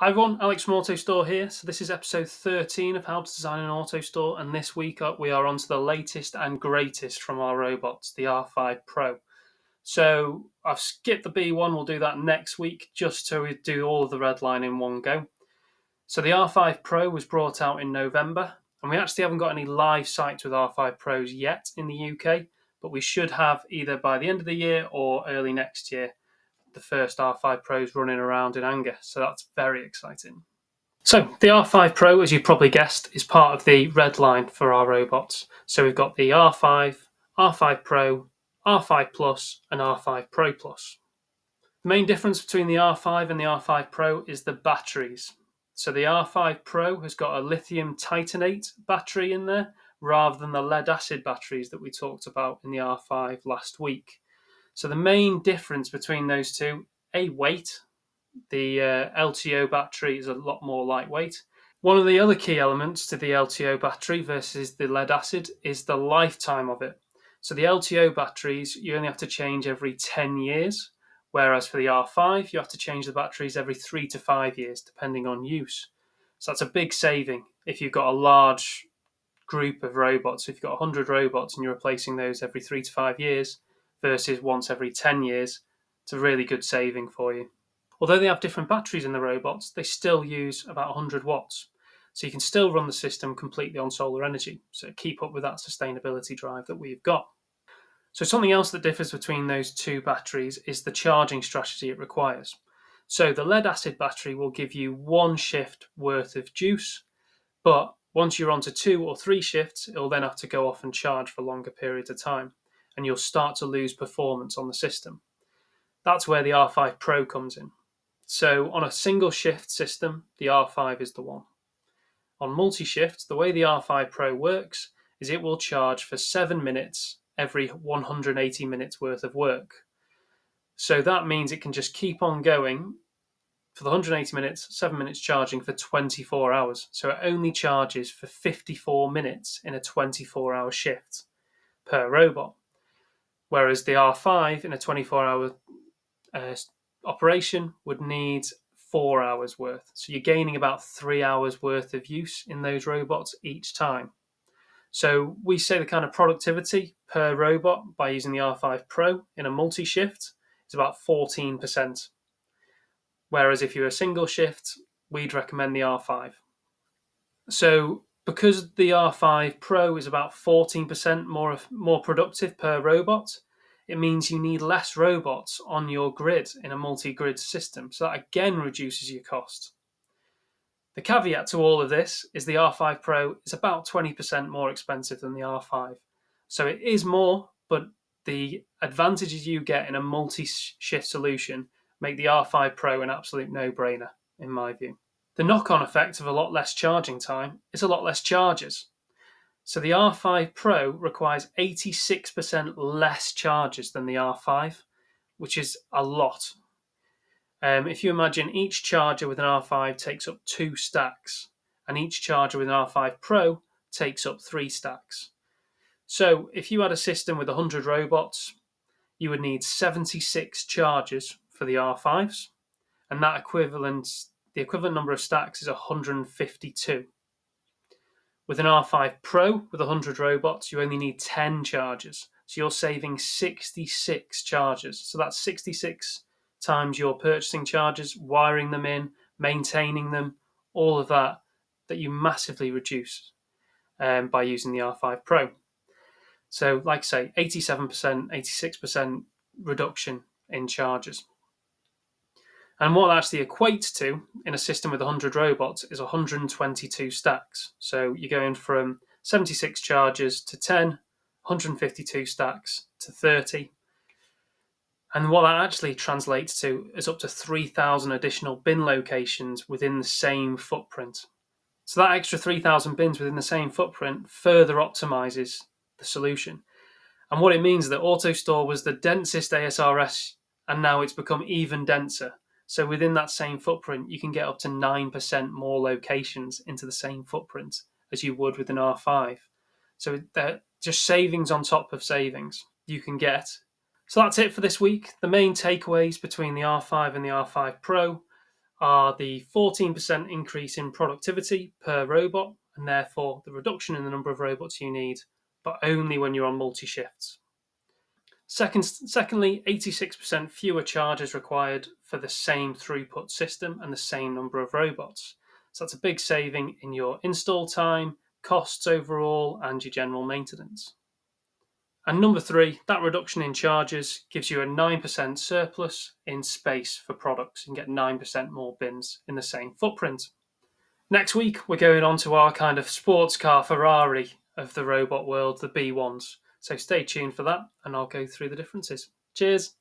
Hi everyone, Alex from AutoStore here. So this is episode 13 of How to Design an AutoStore, and this week we are on to the latest and greatest from our robots, the R5 Pro. So I've skipped the B1, we'll do that next week, just so we do all of the red line in one go. So the R5 Pro was brought out in November, and we actually haven't got any live sites with R5 Pros yet in the UK, but we should have either by the end of the year or early next year the first R5 Pros running around in anger. So that's very exciting. So the R5 Pro, as you probably guessed, is part of the red line for our robots. So we've got the R5, R5 Pro, R5 Plus, and R5 Pro Plus. The main difference between the R5 and the R5 Pro is the batteries. So the R5 Pro has got a lithium titanate battery in there, rather than the lead acid batteries that we talked about in the R5 last week. So the main difference between those two, weight. The LTO battery is a lot more lightweight. One of the other key elements to the LTO battery versus the lead acid is the lifetime of it. So the LTO batteries, you only have to change every 10 years, whereas for the R5, you have to change the batteries every 3 to 5 years, depending on use. So that's a big saving if you've got a large group of robots. If you've got 100 robots and you're replacing those every 3 to 5 years versus once every 10 years, it's a really good saving for you. Although they have different batteries in the robots, they still use about 100 watts. So you can still run the system completely on solar energy. So keep up with that sustainability drive that we've got. So something else that differs between those two batteries is the charging strategy it requires. So the lead acid battery will give you one shift worth of juice, but once you're onto 2 or 3 shifts, it'll then have to go off and charge for longer periods of time, and you'll start to lose performance on the system. That's where the R5 Pro comes in. So on a single shift system, the R5 is the one. On multi-shift, the way the R5 Pro works is it will charge for 7 minutes every 180 minutes worth of work. So that means it can just keep on going for the 180 minutes, 7 minutes charging for 24 hours. So it only charges for 54 minutes in a 24-hour shift per robot. Whereas the R5 in a 24-hour operation would need 4 hours worth. So you're gaining about 3 hours worth of use in those robots each time. So we say the kind of productivity per robot by using the R5 Pro in a multi-shift is about 14%. Whereas if you're a single shift, we'd recommend the R5. So because the R5 Pro is about 14% more productive per robot, it means you need less robots on your grid in a multi-grid system. So that again reduces your cost. The caveat to all of this is the R5 Pro is about 20% more expensive than the R5. So it is more, but the advantages you get in a multi-shift solution make the R5 Pro an absolute no-brainer, in my view. The knock-on effect of a lot less charging time is a lot less charges. So the R5 Pro requires 86% less charges than the R5, which is a lot. If you imagine each charger with an R5 takes up 2 stacks, and each charger with an R5 Pro takes up 3 stacks. So if you had a system with 100 robots, you would need 76 chargers for the R5s, and the equivalent number of stacks is 152. With an R5 Pro with 100 robots, you only need 10 chargers. So you're saving 66 chargers. So that's 66 times your purchasing charges, wiring them in, maintaining them, all of that you massively reduce by using the R5 Pro. So like I say, 87%, 86% reduction in charges. And what that actually equates to in a system with 100 robots is 122 stacks. So you're going from 76 chargers to 10, 152 stacks to 30. And what that actually translates to is up to 3,000 additional bin locations within the same footprint. So that extra 3,000 bins within the same footprint further optimizes the solution. And what it means is that AutoStore was the densest ASRS, and now it's become even denser. So within that same footprint, you can get up to 9% more locations into the same footprint as you would with an R5. So they're just savings on top of savings you can get. So that's it for this week. The main takeaways between the R5 and the R5 Pro are the 14% increase in productivity per robot, and therefore the reduction in the number of robots you need, but only when you're on multi-shifts. Secondly, 86% fewer charges required for the same throughput system and the same number of robots. So that's a big saving in your install time, costs overall, and your general maintenance. And number three, that reduction in charges gives you a 9% surplus in space for products and get 9% more bins in the same footprint. Next week, we're going on to our kind of sports car Ferrari of the robot world, the B1s. So stay tuned for that, and I'll go through the differences. Cheers.